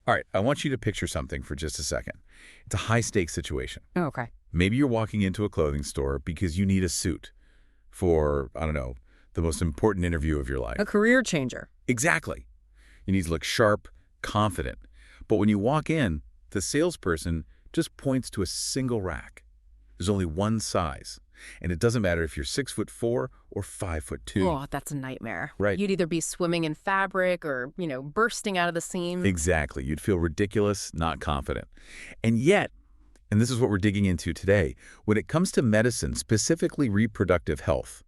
All right, I want you to picture something for just a second. It's a high-stakes situation. Oh, okay. Maybe you're walking into a clothing store because you need a suit for, I don't know, the most important interview of your life. A career changer. Exactly. You need to look sharp, confident. But when you walk in, the salesperson just points to a single rack. There's only one size. And it doesn't matter if you're 6'4" or 5'2". Oh, that's a nightmare. Right. You'd either be swimming in fabric or, bursting out of the seam. Exactly. You'd feel ridiculous, not confident. And yet, and this is what we're digging into today, when it comes to medicine, specifically reproductive health,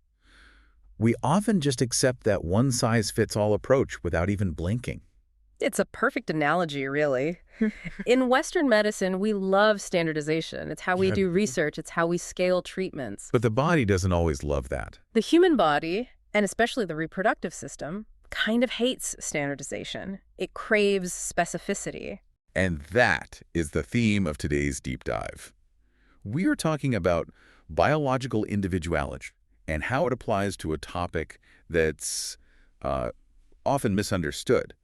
we often just accept that one-size-fits-all approach without even blinking. It's a perfect analogy, really. In Western medicine, we love standardization. It's how we do research. It's how we scale treatments. But the body doesn't always love that. The human body, and especially the reproductive system, kind of hates standardization. It craves specificity. And that is the theme of today's deep dive. We are talking about biological individuality and how it applies to a topic that's often misunderstood: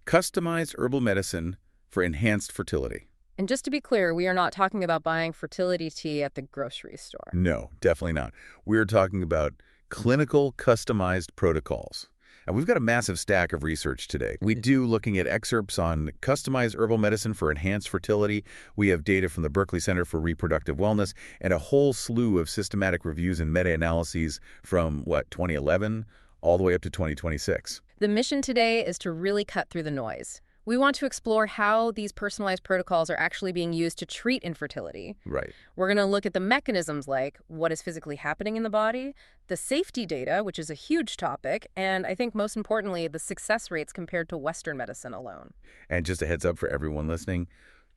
customized herbal medicine for enhanced fertility. And just to be clear, we are not talking about buying fertility tea at the grocery store. No, definitely not. We're talking about clinical customized protocols. And we've got a massive stack of research today. We do looking at excerpts on customized herbal medicine for enhanced fertility. We have data from the Berkeley Center for Reproductive Wellness and a whole slew of systematic reviews and meta-analyses from, 2011 all the way up to 2026. The mission today is to really cut through the noise. We want to explore how these personalized protocols are actually being used to treat infertility. Right. We're going to look at the mechanisms like what is physically happening in the body, the safety data, which is a huge topic, and I think most importantly, the success rates compared to Western medicine alone. And just a heads up for everyone listening,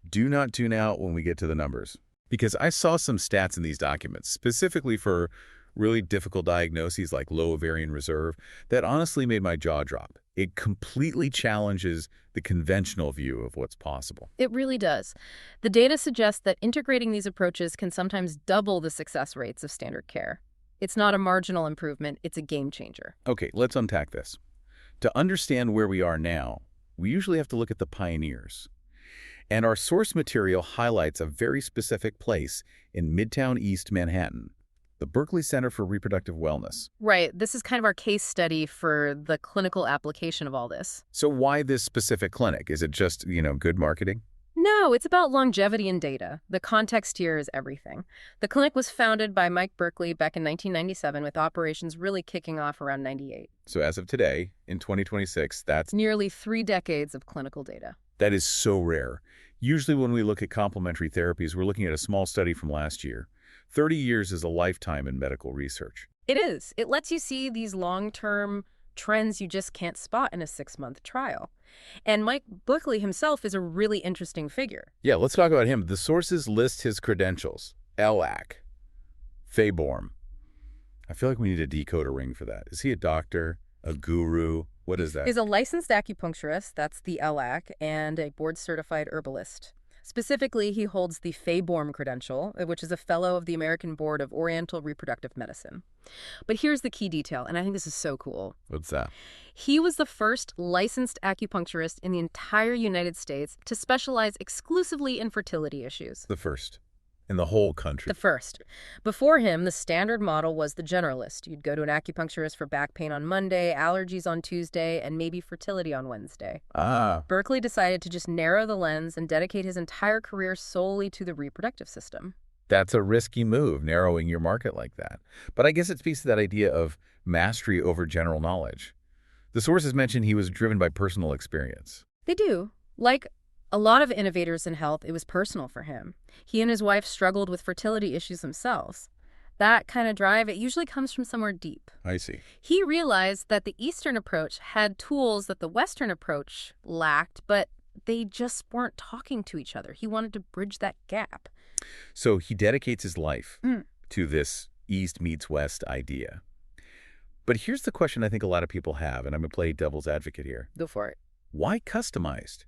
do not tune out when we get to the numbers. Because I saw some stats in these documents, specifically for really difficult diagnoses like low ovarian reserve, that honestly made my jaw drop. It completely challenges the conventional view of what's possible. It really does. The data suggests that integrating these approaches can sometimes double the success rates of standard care. It's not a marginal improvement, it's a game changer. Okay, let's unpack this. To understand where we are now, we usually have to look at the pioneers. And our source material highlights a very specific place in Midtown East Manhattan, the Berkeley Center for Reproductive Wellness. Right. This is kind of our case study for the clinical application of all this. So why this specific clinic? Is it just, good marketing? No, it's about longevity and data. The context here is everything. The clinic was founded by Mike Berkeley back in 1997 with operations really kicking off around 98. So as of today, in 2026, that's nearly 3 decades of clinical data. That is so rare. Usually when we look at complementary therapies, we're looking at a small study from last year. 30 years is a lifetime in medical research. It is. It lets you see these long-term trends you just can't spot in a 6-month trial. And Mike Berkeley himself is a really interesting figure. Yeah, let's talk about him. The sources list his credentials. LAC. Fayborm. I feel like we need a decoder ring for that. Is he a doctor? A guru? What is that? He's a licensed acupuncturist, that's the LAC, and a board-certified herbalist. Specifically, he holds the Fayborm credential, which is a fellow of the American Board of Oriental Reproductive Medicine. But here's the key detail, and I think this is so cool. What's that? He was the first licensed acupuncturist in the entire United States to specialize exclusively in fertility issues. The first. In the whole country. The first. Before him, the standard model was the generalist. You'd go to an acupuncturist for back pain on Monday, allergies on Tuesday, and maybe fertility on Wednesday. Berkeley decided to just narrow the lens and dedicate his entire career solely to the reproductive system. That's a risky move, narrowing your market like that. But I guess it speaks to that idea of mastery over general knowledge. The sources mention he was driven by personal experience. They do. Like a lot of innovators in health, it was personal for him. He and his wife struggled with fertility issues themselves. That kind of drive, it usually comes from somewhere deep. I see. He realized that the Eastern approach had tools that the Western approach lacked, but they just weren't talking to each other. He wanted to bridge that gap. So he dedicates his life to this East meets West idea. But here's the question I think a lot of people have, and I'm going to play devil's advocate here. Go for it. Why customized?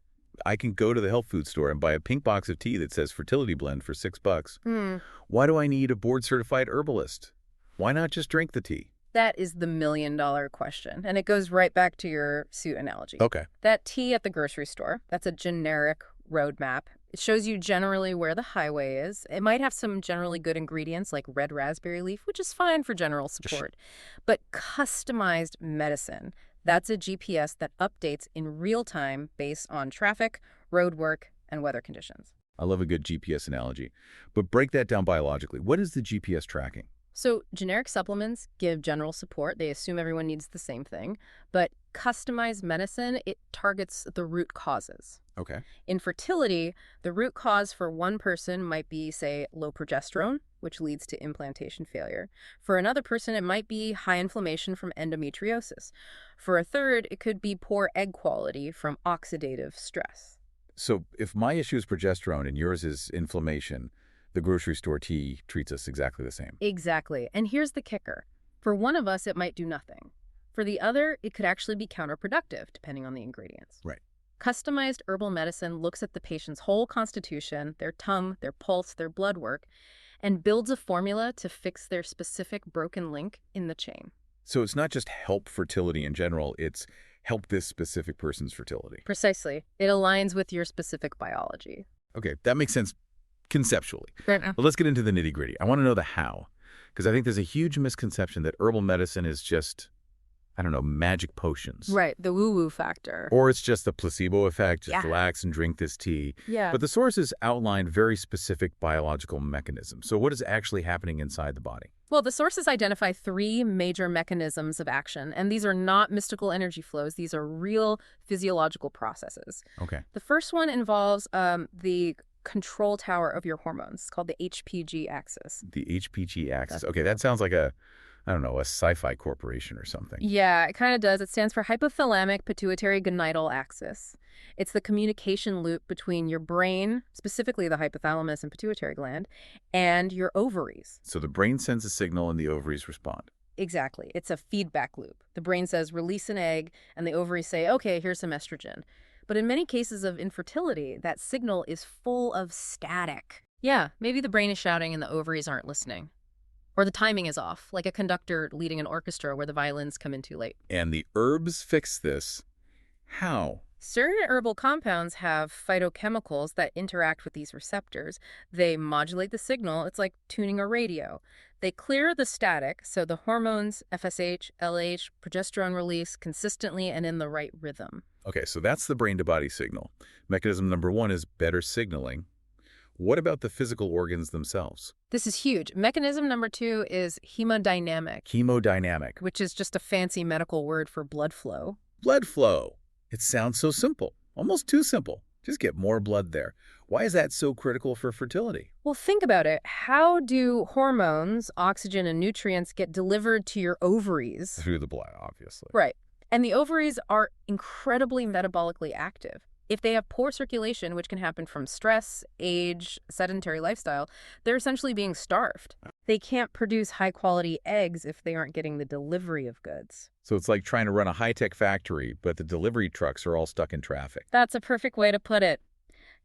I can go to the health food store and buy a pink box of tea that says fertility blend for $6. Why do I need a board-certified herbalist? Why not just drink the tea? That is the million-dollar question, and it goes right back to your suit analogy. Okay. That T at the grocery store, that's a generic roadmap. It shows you generally where the highway is. It might have some generally good ingredients like red raspberry leaf, which is fine for general support. But customized medicine, that's a GPS that updates in real time based on traffic, road work, and weather conditions. I love a good GPS analogy. But break that down biologically. What is the GPS tracking? So generic supplements give general support. They assume everyone needs the same thing. But customized medicine, it targets the root causes. Okay. In fertility, the root cause for one person might be, say, low progesterone, which leads to implantation failure. For another person, it might be high inflammation from endometriosis. For a third, it could be poor egg quality from oxidative stress. So if my issue is progesterone and yours is inflammation, the grocery store tea treats us exactly the same. Exactly. And here's the kicker. For one of us, it might do nothing. For the other, it could actually be counterproductive, depending on the ingredients. Right. Customized herbal medicine looks at the patient's whole constitution, their tongue, their pulse, their blood work, and builds a formula to fix their specific broken link in the chain. So it's not just help fertility in general, it's help this specific person's fertility. Precisely. It aligns with your specific biology. Okay, that makes sense conceptually. Right now. But let's get into the nitty-gritty. I want to know the how, because I think there's a huge misconception that herbal medicine is just, I don't know, magic potions. Right, the woo-woo factor. Or it's just the placebo effect, just Yeah. relax and drink this tea. Yeah. But the sources outlined very specific biological mechanisms. So what is actually happening inside the body? Well, the sources identify 3 major mechanisms of action, and these are not mystical energy flows. These are real physiological processes. Okay. The first one involves the control tower of your hormones. It's called the HPG axis. The HPG axis. That's Okay, that sounds like a sci-fi corporation or something. Yeah, it kind of does. It stands for hypothalamic pituitary gonadal axis. It's the communication loop between your brain, specifically the hypothalamus and pituitary gland, and your ovaries. So the brain sends a signal and the ovaries respond. Exactly. It's a feedback loop. The brain says, release an egg, and the ovaries say, okay, here's some estrogen. But in many cases of infertility, that signal is full of static. Yeah, maybe the brain is shouting and the ovaries aren't listening. Or the timing is off, like a conductor leading an orchestra where the violins come in too late. And the herbs fix this. How? Certain herbal compounds have phytochemicals that interact with these receptors. They modulate the signal. It's like tuning a radio. They clear the static, so the hormones, FSH, LH, progesterone release consistently and in the right rhythm. Okay, so that's the brain-to-body signal. Mechanism number 1 is better signaling. What about the physical organs themselves? This is huge. Mechanism number 2 is hemodynamic, Hemodynamic. which is just a fancy medical word for blood flow. Blood flow. It sounds so simple, almost too simple. Just get more blood there. Why is that so critical for fertility? Well, think about it. How do hormones, oxygen, and nutrients get delivered to your ovaries? Through the blood, obviously. Right. And the ovaries are incredibly metabolically active. If they have poor circulation, which can happen from stress, age, sedentary lifestyle, they're essentially being starved. They can't produce high-quality eggs if they aren't getting the delivery of goods. So it's like trying to run a high-tech factory, but the delivery trucks are all stuck in traffic. That's a perfect way to put it.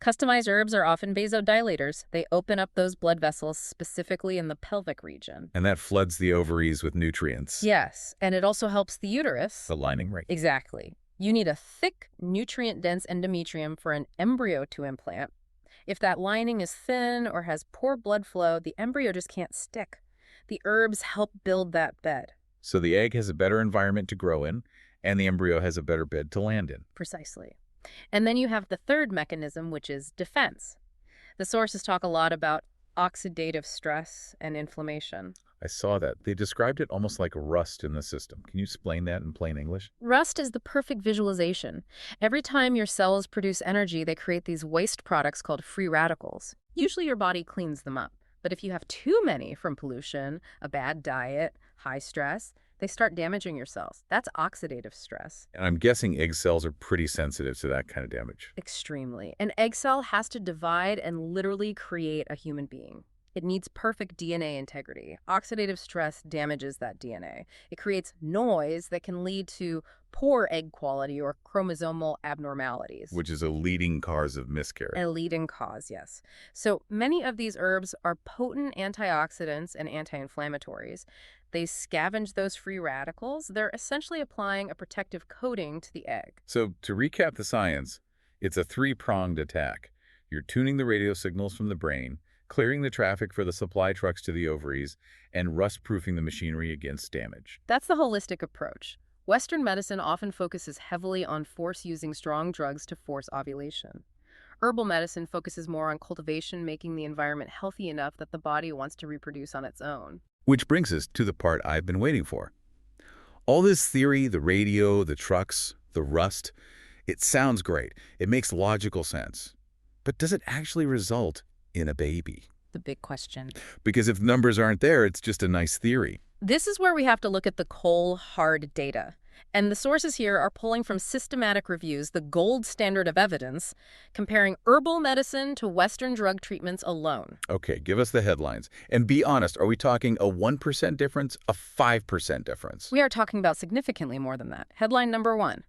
Customized herbs are often vasodilators. They open up those blood vessels, specifically in the pelvic region. And that floods the ovaries with nutrients. Yes, and it also helps the uterus. The lining, right? Exactly. You need a thick, nutrient-dense endometrium for an embryo to implant. If that lining is thin or has poor blood flow, the embryo just can't stick. The herbs help build that bed. So the egg has a better environment to grow in, and the embryo has a better bed to land in. Precisely. And then you have the third mechanism, which is defense. The sources talk a lot about oxidative stress and inflammation. I saw that. They described it almost like rust in the system. Can you explain that in plain English? Rust is the perfect visualization. Every time your cells produce energy, they create these waste products called free radicals. Usually your body cleans them up. But if you have too many from pollution, a bad diet, high stress, they start damaging your cells. That's oxidative stress. And I'm guessing egg cells are pretty sensitive to that kind of damage. Extremely. An egg cell has to divide and literally create a human being. It needs perfect DNA integrity. Oxidative stress damages that DNA. It creates noise that can lead to poor egg quality or chromosomal abnormalities. Which is a leading cause of miscarriage. A leading cause, yes. So many of these herbs are potent antioxidants and anti-inflammatories. They scavenge those free radicals. They're essentially applying a protective coating to the egg. So to recap the science, it's a three-pronged attack. You're tuning the radio signals from the brain, clearing the traffic for the supply trucks to the ovaries, and rust-proofing the machinery against damage. That's the holistic approach. Western medicine often focuses heavily on using strong drugs to force ovulation. Herbal medicine focuses more on cultivation, making the environment healthy enough that the body wants to reproduce on its own. Which brings us to the part I've been waiting for. All this theory, the radio, the trucks, the rust, it sounds great. It makes logical sense. But does it actually result in a baby? The big question. Because if numbers aren't there, it's just a nice theory. This is where we have to look at the cold, hard data. And the sources here are pulling from systematic reviews, the gold standard of evidence, comparing herbal medicine to Western drug treatments alone. Okay, give us the headlines. And be honest, are we talking a 1% difference, a 5% difference? We are talking about significantly more than that. Headline number 1.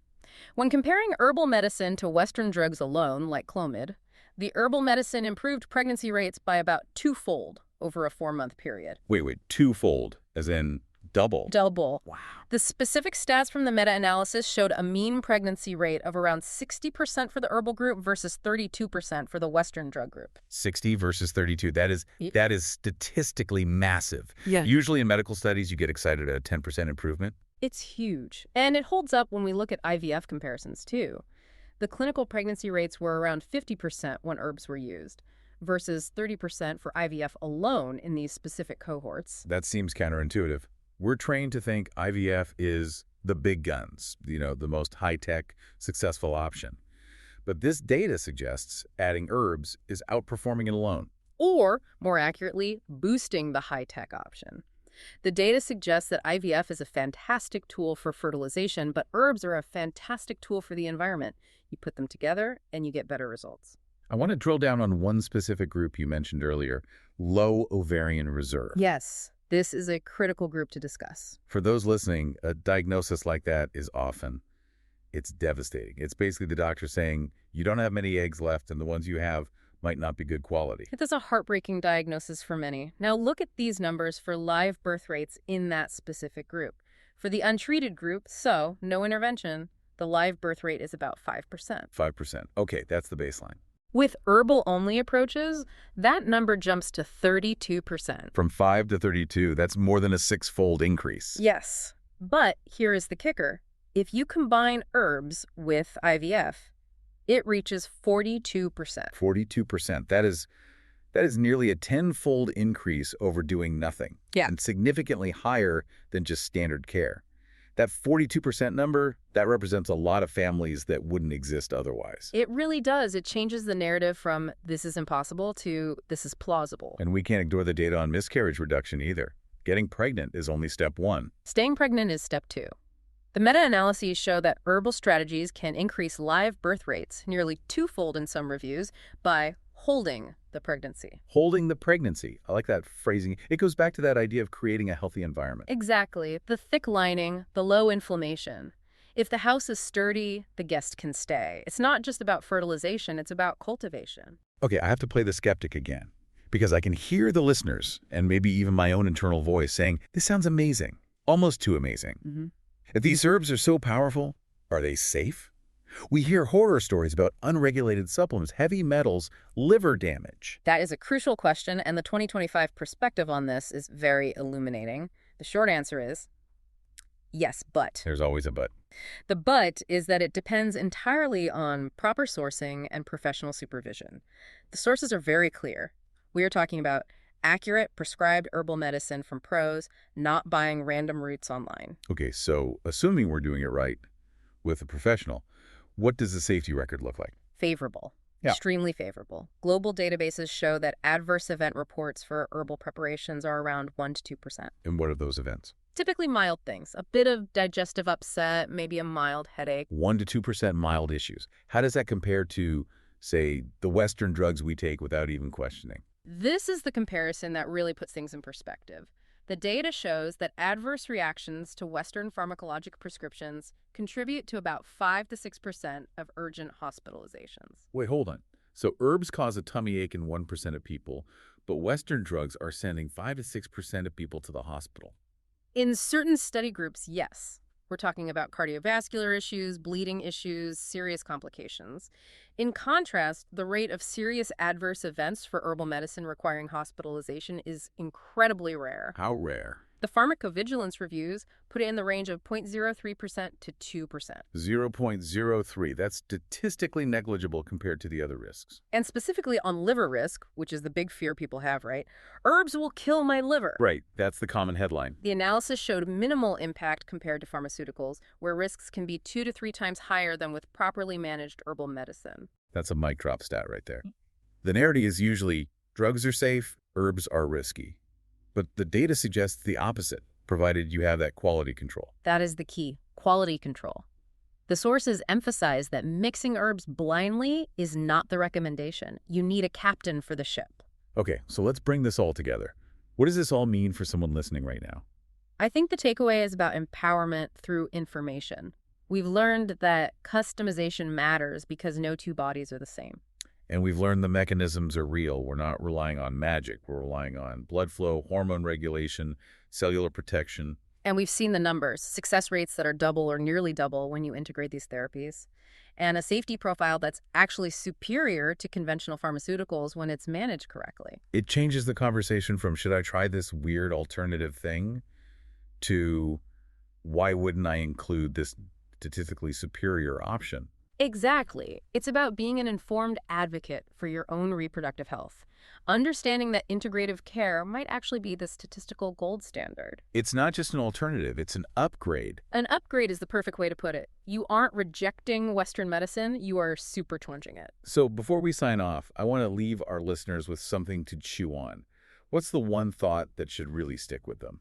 When comparing herbal medicine to Western drugs alone, like Clomid, the herbal medicine improved pregnancy rates by about twofold over a 4-month period. Wait, twofold, as in double? Double. Wow. The specific stats from the meta-analysis showed a mean pregnancy rate of around 60% for the herbal group versus 32% for the Western drug group. 60 versus 32. That is statistically massive. Yeah. Usually in medical studies, you get excited at a 10% improvement. It's huge. And it holds up when we look at IVF comparisons, too. The clinical pregnancy rates were around 50% when herbs were used, versus 30% for IVF alone in these specific cohorts. That seems counterintuitive. We're trained to think IVF is the big guns, the most high-tech, successful option. But this data suggests adding herbs is outperforming it alone. Or, more accurately, boosting the high-tech option. The data suggests that IVF is a fantastic tool for fertilization, but herbs are a fantastic tool for the environment. You put them together, and you get better results. I want to drill down on one specific group you mentioned earlier, low ovarian reserve. Yes, this is a critical group to discuss. For those listening, a diagnosis like that is it's devastating. It's basically the doctor saying, you don't have many eggs left, and the ones you have might not be good quality. It is a heartbreaking diagnosis for many. Now look at these numbers for live birth rates in that specific group. For the untreated group, so no intervention, the live birth rate is about 5%. 5%. Okay, that's the baseline. With herbal-only approaches, that number jumps to 32%. From 5 to 32, that's more than a 6-fold increase. Yes, but here is the kicker. If you combine herbs with IVF, it reaches 42%. 42%. That is nearly a 10-fold increase over doing nothing. Yeah. And significantly higher than just standard care. That 42% number, that represents a lot of families that wouldn't exist otherwise. It really does. It changes the narrative from this is impossible to this is plausible. And we can't ignore the data on miscarriage reduction either. Getting pregnant is only step 1. Staying pregnant is step 2. The meta-analyses show that herbal strategies can increase live birth rates, nearly twofold in some reviews, by holding the pregnancy. Holding the pregnancy. I like that phrasing. It goes back to that idea of creating a healthy environment. Exactly. The thick lining, the low inflammation. If the house is sturdy, the guest can stay. It's not just about fertilization, it's about cultivation. Okay, I have to play the skeptic again, because I can hear the listeners, and maybe even my own internal voice, saying, this sounds amazing, almost too amazing. Mm-hmm. If these herbs are so powerful, are they safe? We hear horror stories about unregulated supplements, heavy metals, liver damage. That is a crucial question, and the 2025 perspective on this is very illuminating. The short answer is yes, but. There's always a but. The but is that it depends entirely on proper sourcing and professional supervision. The sources are very clear. We are talking about accurate, prescribed herbal medicine from pros, not buying random roots online. Okay, so assuming we're doing it right with a professional, what does the safety record look like? Favorable. Yeah. Extremely favorable. Global databases show that adverse event reports for herbal preparations are around 1 to 2%. And what are those events? Typically mild things. A bit of digestive upset, maybe a mild headache. 1 to 2% mild issues. How does that compare to, say, the Western drugs we take without even questioning? This is the comparison that really puts things in perspective. The data shows that adverse reactions to Western pharmacologic prescriptions contribute to about 5 to 6% of urgent hospitalizations. Wait, hold on. So herbs cause a tummy ache in 1% of people, but Western drugs are sending 5 to 6% of people to the hospital. In certain study groups, yes. We're talking about cardiovascular issues, bleeding issues, serious complications. In contrast, the rate of serious adverse events for herbal medicine requiring hospitalization is incredibly rare. How rare? The pharmacovigilance reviews put it in the range of 0.03% to 2%. 0.03. That's statistically negligible compared to the other risks. And specifically on liver risk, which is the big fear people have, right? Herbs will kill my liver. Right, that's the common headline. The analysis showed minimal impact compared to pharmaceuticals, where risks can be 2 to 3 times higher than with properly managed herbal medicine. That's a mic drop stat right there. The narrative is usually drugs are safe, herbs are risky. But the data suggests the opposite, provided you have that quality control. That is the key, quality control. The sources emphasize that mixing herbs blindly is not the recommendation. You need a captain for the ship. Okay, so let's bring this all together. What does this all mean for someone listening right now? I think the takeaway is about empowerment through information. We've learned that customization matters because no two bodies are the same. And we've learned the mechanisms are real. We're not relying on magic. We're relying on blood flow, hormone regulation, cellular protection. And we've seen the numbers, success rates that are double or nearly double when you integrate these therapies, and a safety profile that's actually superior to conventional pharmaceuticals when it's managed correctly. It changes the conversation from should I try this weird alternative thing to why wouldn't I include this statistically superior option? Exactly. It's about being an informed advocate for your own reproductive health, understanding that integrative care might actually be the statistical gold standard. It's not just an alternative, it's an upgrade. An upgrade is the perfect way to put it. You aren't rejecting Western medicine, you are supercharging it. So before we sign off, I want to leave our listeners with something to chew on. What's the one thought that should really stick with them?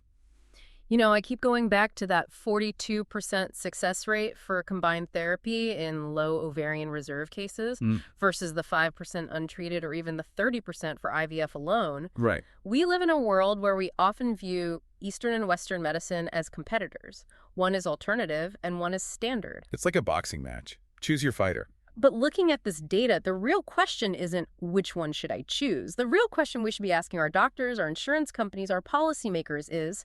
You know, I keep going back to that 42% success rate for combined therapy in low ovarian reserve cases versus the 5% untreated or even the 30% for IVF alone. Right. We live in a world where we often view Eastern and Western medicine as competitors. One is alternative and one is standard. It's like a boxing match. Choose your fighter. But looking at this data, the real question isn't which one should I choose. The real question we should be asking our doctors, our insurance companies, our policymakers is,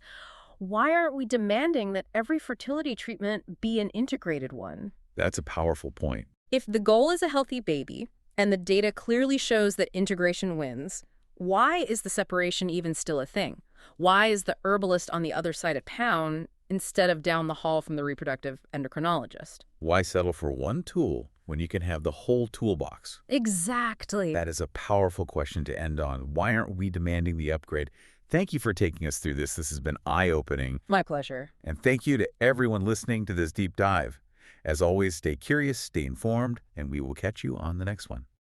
why aren't we demanding that every fertility treatment be an integrated one? That's a powerful point. If the goal is a healthy baby, and the data clearly shows that integration wins, why is the separation even still a thing? Why is the herbalist on the other side of town instead of down the hall from the reproductive endocrinologist? Why settle for one tool when you can have the whole toolbox? Exactly. That is a powerful question to end on. Why aren't we demanding the upgrade? Thank you for taking us through this. This has been eye-opening. My pleasure. And thank you to everyone listening to this deep dive. As always, stay curious, stay informed, and we will catch you on the next one.